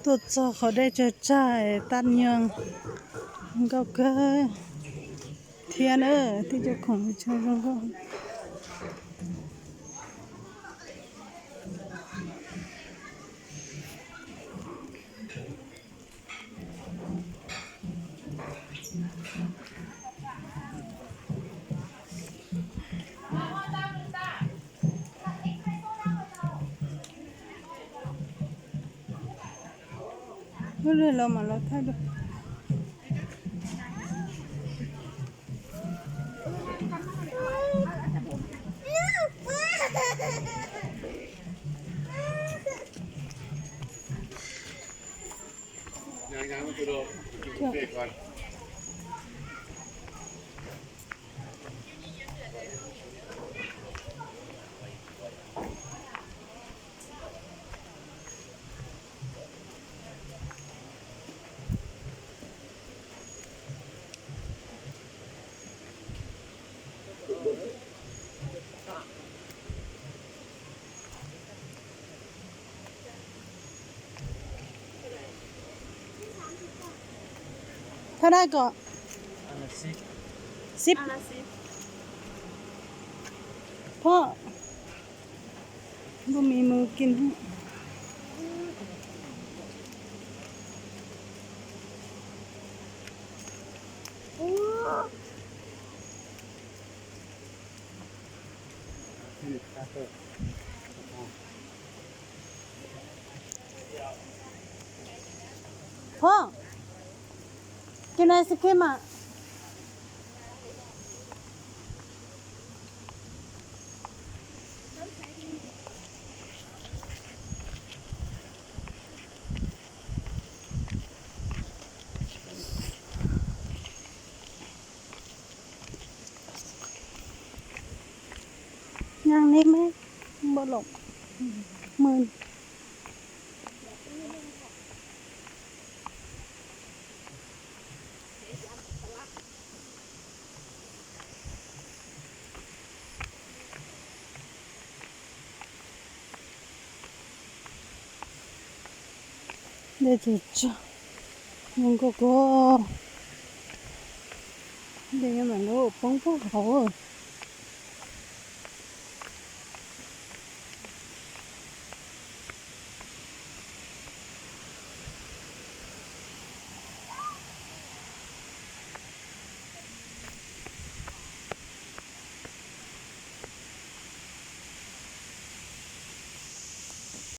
tụt choเขาได้เจอจ่ายตันยังก็เกยเทียนที่เจ้าของเชื่อก็ไม่เลยเรามาแล้วท่าดูงานมันไปดูเบรกก่อนถ้าได้ก็สิบพ่อบ่มีมือกินพ่อกินไอศครีมอ่ะยังนี่ไหมบ่หลบมือเดี๋ยวจะจ้ะมันก็เดี๋ยวมันก็ป้องพวกเขา